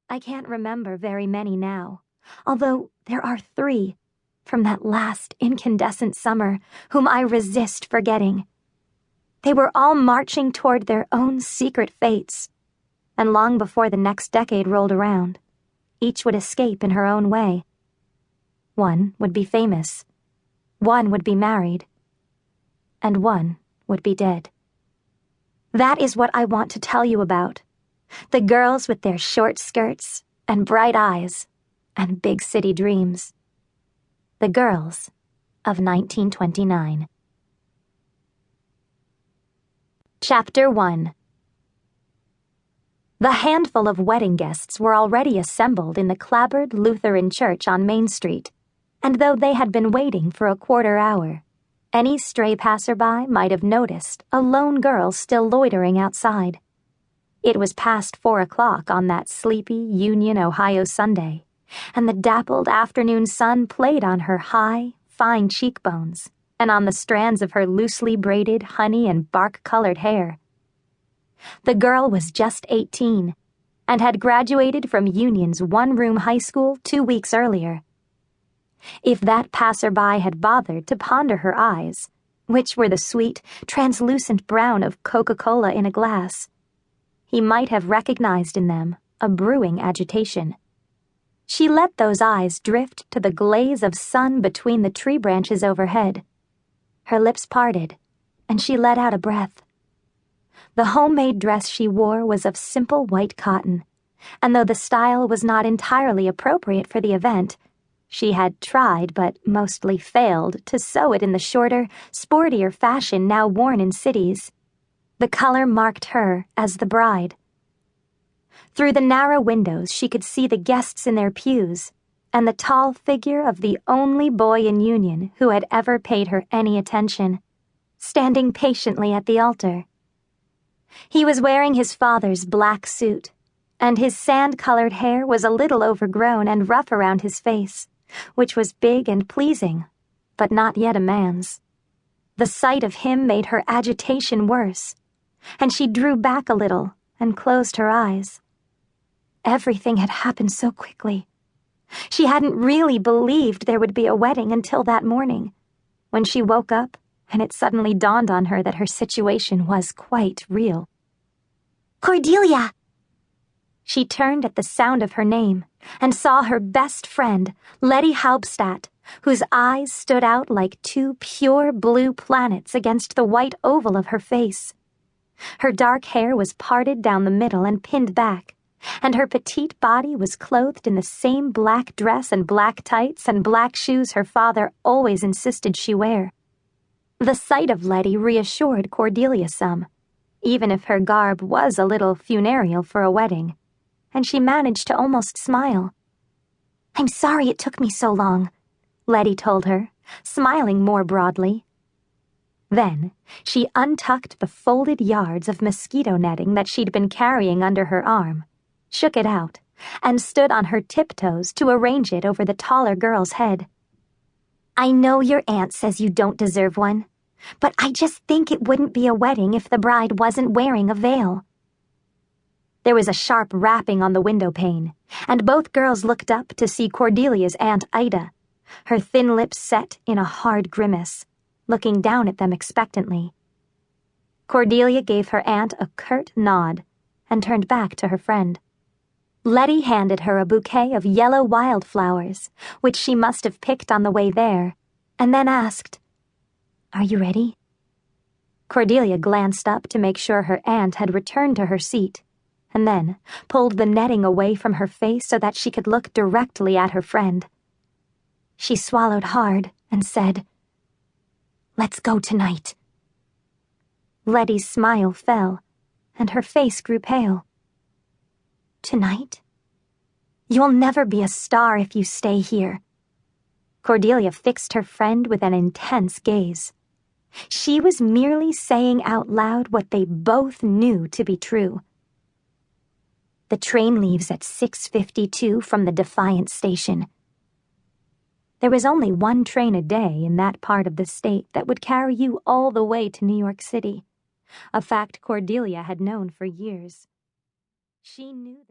I can't remember very many now, although there are 3 from that last incandescent summer whom I resist forgetting. They were all marching toward their own secret fates, and long before the next decade rolled around, each would escape in her own way. One would be famous, one would be married, and one would be dead. That is what I want to tell you about. The girls with their short skirts and bright eyes and big city dreams. The girls of 1929. Chapter 1. The handful of wedding guests were already assembled in the clapboard Lutheran church on Main Street, and though they had been waiting for a quarter hour, any stray passerby might have noticed a lone girl still loitering outside. It was past 4 o'clock on that sleepy Union, Ohio Sunday, and the dappled afternoon sun played on her high, fine cheekbones and on the strands of her loosely braided honey and bark-colored hair. The girl was just 18 and had graduated from Union's one-room high school 2 weeks earlier. If that passerby had bothered to ponder her eyes, which were the sweet, translucent brown of Coca-Cola in a glass, he might have recognized in them a brewing agitation. She let those eyes drift to the glaze of sun between the tree branches overhead. Her lips parted, and she let out a breath. The homemade dress she wore was of simple white cotton, and though the style was not entirely appropriate for the event, she had tried but mostly failed to sew it in the shorter, sportier fashion now worn in cities. The color marked her as the bride. Through the narrow windows she could see the guests in their pews and the tall figure of the only boy in Union who had ever paid her any attention, standing patiently at the altar. He was wearing his father's black suit, and his sand-colored hair was a little overgrown and rough around his face, which was big and pleasing, but not yet a man's. The sight of him made her agitation worse, and she drew back a little and closed her eyes. Everything had happened so quickly. She hadn't really believed there would be a wedding until that morning, when she woke up and it suddenly dawned on her that her situation was quite real. "Cordelia!" She turned at the sound of her name and saw her best friend, Letty Halbstadt, whose eyes stood out like 2 pure blue planets against the white oval of her face. Her dark hair was parted down the middle and pinned back, and her petite body was clothed in the same black dress and black tights and black shoes her father always insisted she wear. The sight of Letty reassured Cordelia some, even if her garb was a little funereal for a wedding, and she managed to almost smile. "I'm sorry it took me so long," Letty told her, smiling more broadly. Then she untucked the folded yards of mosquito netting that she'd been carrying under her arm, shook it out, and stood on her tiptoes to arrange it over the taller girl's head. "I know your aunt says you don't deserve one, but I just think it wouldn't be a wedding if the bride wasn't wearing a veil." There was a sharp rapping on the window pane, and both girls looked up to see Cordelia's Aunt Ida, her thin lips set in a hard grimace, looking down at them expectantly. Cordelia gave her aunt a curt nod and turned back to her friend. Letty handed her a bouquet of yellow wildflowers, which she must have picked on the way there, and then asked, "Are you ready?" Cordelia glanced up to make sure her aunt had returned to her seat, and then pulled the netting away from her face so that she could look directly at her friend. She swallowed hard and said, "Let's go tonight." Letty's smile fell, and her face grew pale. "Tonight? You'll never be a star if you stay here." Cordelia fixed her friend with an intense gaze. She was merely saying out loud what they both knew to be true. "The train leaves at 6:52 from the Defiance station." There was only one train a day in that part of the state that would carry you all the way to New York City, a fact Cordelia had known for years. She knew that